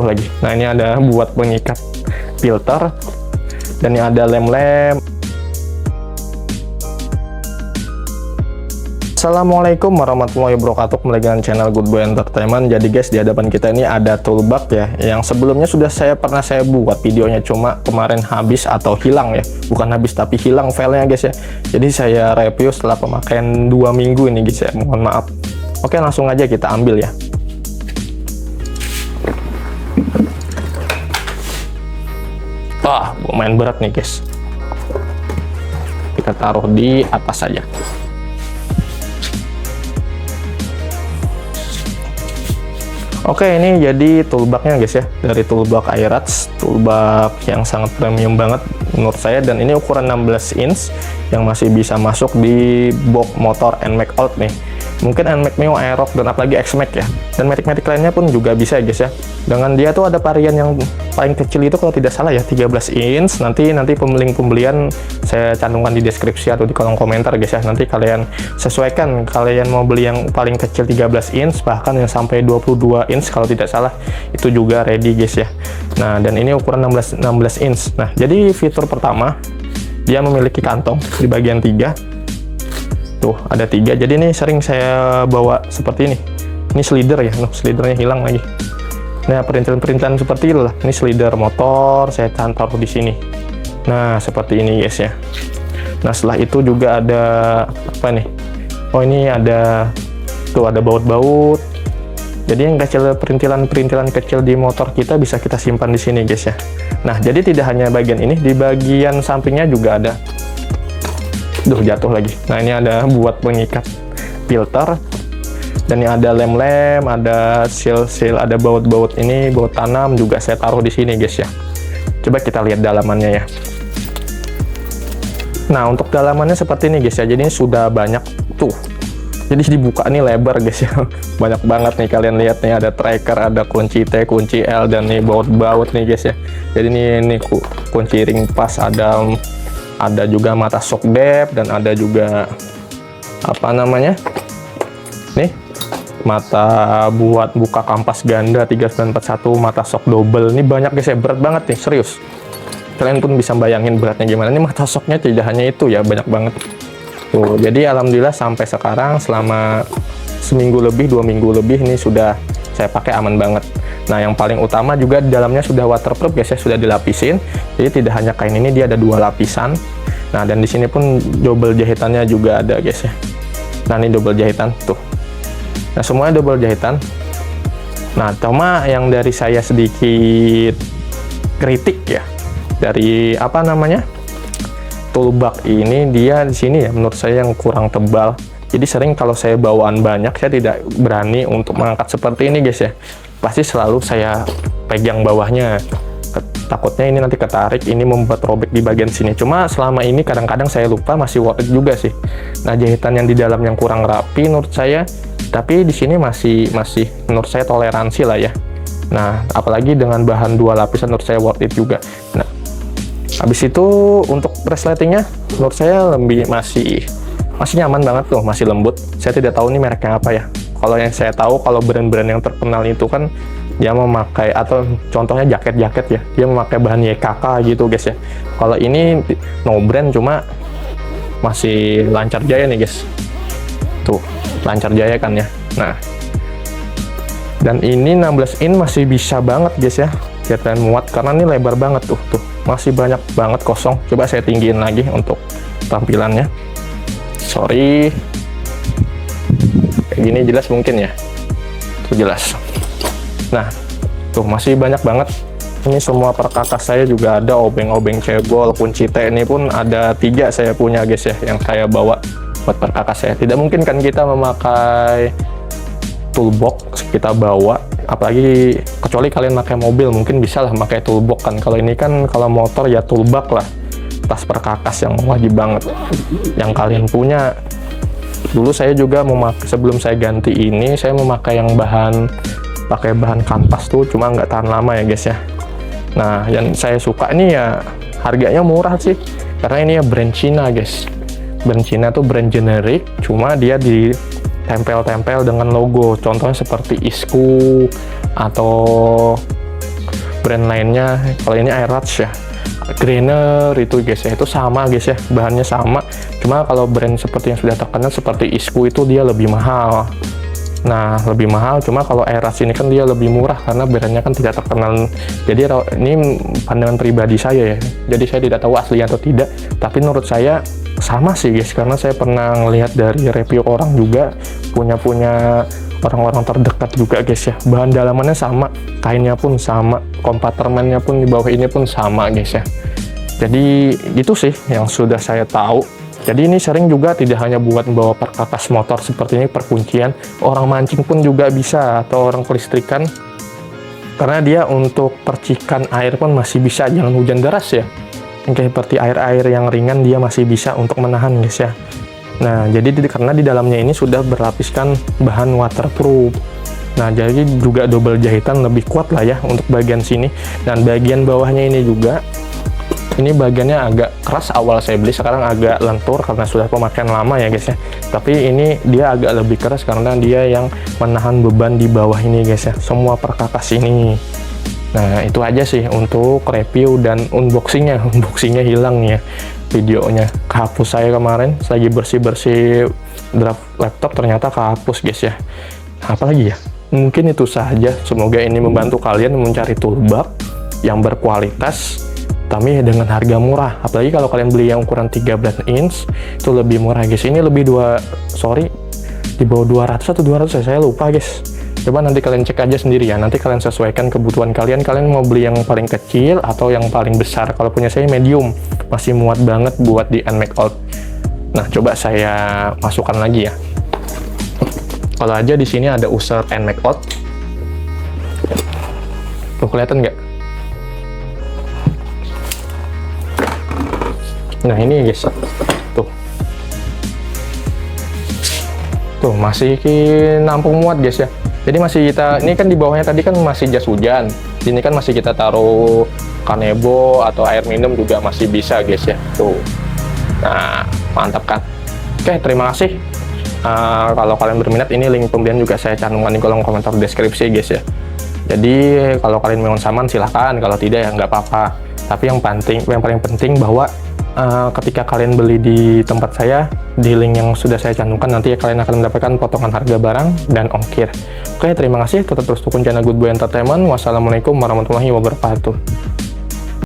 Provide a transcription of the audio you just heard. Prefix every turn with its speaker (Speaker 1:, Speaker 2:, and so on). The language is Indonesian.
Speaker 1: jatuh lagi. Nah, ini ada buat pengikat filter, dan ini ada lem-lem. Assalamualaikum warahmatullahi wabarakatuh, kembali dengan channel Good Boy Entertainment. Jadi guys, di hadapan kita ini ada toolbox ya, yang sebelumnya sudah pernah saya buat videonya, cuma kemarin habis atau hilang ya, bukan habis tapi hilang filenya guys ya. Jadi saya review setelah pemakaian 2 minggu ini guys ya, mohon maaf. Oke, langsung aja kita ambil ya. Wah, lumayan berat nih guys. Kita taruh di atas saja. Oke, ini jadi toolbox-nya guys ya, dari toolbox Airax, toolbox yang sangat premium banget menurut saya, dan ini ukuran 16 inch yang masih bisa masuk di box motor NMAX Old nih. Mungkin NMAX Mio, Aerox, dan apalagi X-Max ya. Dan matic-matic lainnya pun juga bisa ya guys ya. Dengan dia tuh ada varian yang paling kecil itu kalau tidak salah ya 13 inch. Nanti pembelian saya cantumkan di deskripsi atau di kolom komentar guys ya. Nanti kalian sesuaikan, kalian mau beli yang paling kecil 13 inch, bahkan yang sampai 22 inch kalau tidak salah, itu juga ready guys ya. Nah, dan ini ukuran 16 inch. Nah, jadi fitur pertama, dia memiliki kantong di bagian 3. Tuh, ada 3. Jadi ini sering saya bawa seperti ini. Ini slider ya, slidernya hilang lagi. Nah, perintilan-perintilan seperti itulah. Ini slider motor, saya taruh di sini. Nah, seperti ini guys ya. Nah, setelah itu juga ada apa nih? Oh, ini ada tuh, ada baut-baut. Jadi yang kecil, perintilan kecil di motor kita bisa kita simpan di sini guys ya. Nah, jadi tidak hanya bagian ini, di bagian sampingnya juga ada. Duh, jatuh lagi. Nah, ini ada buat pengikat filter, dan ini ada lem-lem, ada seal, ada baut-baut ini, baut tanam juga saya taruh di sini guys ya. Coba kita lihat dalamannya ya. Nah, untuk dalamannya seperti ini guys ya. Jadi ini sudah banyak tuh. Jadi dibuka nih lebar guys ya. Banyak banget nih, kalian lihat nih, ada tracker, ada kunci T, kunci L, dan nih baut-baut nih guys ya. Jadi ini kunci ring pas, ada juga mata shock depth, dan ada juga apa namanya nih, mata buat buka kampas ganda 3941, mata shock double. Ini banyak guys ya, berat banget nih, serius. Kalian pun bisa bayangin beratnya gimana. Ini mata shocknya tidak hanya itu ya, banyak banget tuh. Jadi alhamdulillah sampai sekarang selama seminggu lebih, 2 minggu lebih ini sudah saya pakai aman banget. Nah, yang paling utama juga di dalamnya sudah waterproof guys ya, sudah dilapisin. Jadi tidak hanya kain ini, dia ada 2 lapisan. Nah, dan di sini pun double jahitannya juga ada guys ya. Nah, ini double jahitan tuh. Nah, semuanya double jahitan. Nah, cuma yang dari saya sedikit kritik ya, dari apa namanya, toolbox ini, dia di sini ya menurut saya yang kurang tebal. Jadi sering kalau saya bawaan banyak, saya tidak berani untuk mengangkat seperti ini guys ya. Pasti selalu saya pegang bawahnya, takutnya ini nanti ketarik, ini membuat robek di bagian sini. Cuma selama ini kadang-kadang saya lupa, masih worth it juga sih. Nah, jahitan yang di dalam yang kurang rapi menurut saya, tapi di sini masih menurut saya toleransi lah ya. Nah, apalagi dengan bahan 2 lapisan menurut saya worth it juga. Nah, habis itu untuk resletingnya menurut saya masih nyaman banget tuh, masih lembut. Saya tidak tahu ini mereknya apa ya. Kalau yang saya tahu, kalau brand-brand yang terkenal itu kan dia memakai, atau contohnya jaket-jaket ya, dia memakai bahan YKK gitu guys ya. Kalau ini no brand, cuma masih lancar jaya nih guys. Tuh, lancar jaya kan ya. Nah, dan ini 16 in masih bisa banget guys ya. Kita muat karena ini lebar banget tuh. Masih banyak banget kosong. Coba saya tinggiin lagi untuk tampilannya. Sorry. Kayak gini jelas mungkin ya. Tuh jelas. Nah, tuh masih banyak banget. Ini semua perkakas saya juga ada, obeng-obeng cebol, kunci T ini pun ada 3 saya punya guys ya, yang saya bawa buat perkakas saya. Tidak mungkin kan kita memakai toolbox kita bawa, apalagi kecuali kalian pakai mobil, mungkin bisa lah pakai toolbox kan. Kalau ini kan, kalau motor ya toolbox lah, tas perkakas yang wajib banget yang kalian punya. Dulu saya juga memakai, sebelum saya ganti ini, saya memakai yang pakai bahan kanvas tuh, cuma nggak tahan lama ya guys ya. Nah, yang saya suka ini ya harganya murah sih, karena ini ya brand Cina guys. Brand Cina tuh brand generik, cuma dia ditempel-tempel dengan logo. Contohnya seperti Isku atau brand lainnya. Kalau ini Airwatch ya, Greener itu guys ya, itu sama guys ya, bahannya sama. Cuma kalau brand seperti yang sudah terkenal seperti Isku itu dia lebih mahal. Nah, lebih mahal. Cuma kalau Airwatch ini kan dia lebih murah karena brandnya kan tidak terkenal. Jadi ini pandangan pribadi saya ya. Jadi saya tidak tahu aslinya atau tidak. Tapi menurut saya sama sih guys, karena saya pernah ngelihat dari review orang juga, punya orang-orang terdekat juga guys ya. Bahan dalamannya sama, kainnya pun sama, kompartemennya pun di bawah ini pun sama guys ya. Jadi itu sih yang sudah saya tahu. Jadi ini sering juga tidak hanya buat membawa perkakas motor seperti ini, perkuncian, orang mancing pun juga bisa, atau orang kelistrikan. Karena dia untuk percikan air pun masih bisa, jangan hujan deras ya. Kayak seperti air-air yang ringan dia masih bisa untuk menahan guys ya. Nah, jadi karena di dalamnya ini sudah berlapiskan bahan waterproof. Nah, jadi juga double jahitan lebih kuat lah ya untuk bagian sini. Dan bagian bawahnya ini juga, ini bagiannya agak keras awal saya beli, sekarang agak lentur karena sudah pemakaian lama ya guys ya. Tapi ini dia agak lebih keras karena dia yang menahan beban di bawah ini guys ya, semua perkakas ini. Nah, itu aja sih untuk review dan unboxingnya. Unboxingnya hilang ya videonya, kehapus saya kemarin lagi bersih-bersih draft laptop, ternyata kehapus guys ya. Apalagi ya, mungkin itu saja. Semoga ini membantu kalian mencari toolbar yang berkualitas tapi dengan harga murah. Apalagi kalau kalian beli yang ukuran 13 inch itu lebih murah guys. Ini lebih di bawah 200 atau 200 ya, saya lupa guys. Coba nanti kalian cek aja sendiri ya, nanti kalian sesuaikan kebutuhan kalian mau beli yang paling kecil atau yang paling besar. Kalau punya saya medium, masih muat banget buat di NMAX Out. Nah, coba saya masukkan lagi ya. Kalau aja di sini ada user NMAX Out. Tuh, kelihatan nggak? Nah, ini guys. Tuh, masih nampung muat guys ya. Jadi masih ini kan di bawahnya tadi kan masih jas hujan. Ini kan masih kita taruh kanebo atau air minum juga masih bisa guys ya. Tuh. Nah, mantap kan? Oke, terima kasih. Kalau kalian berminat, ini link pembelian juga saya cantumkan di kolom komentar deskripsi guys ya. Jadi kalau kalian memang saman silahkan, kalau tidak ya nggak apa-apa. Tapi yang paling penting bahwa ketika kalian beli di tempat saya, di link yang sudah saya cantumkan, nanti kalian akan mendapatkan potongan harga barang dan ongkir. Oke, terima kasih. Tetap terus dukung channel Good Boy Entertainment. Wassalamualaikum warahmatullahi wabarakatuh.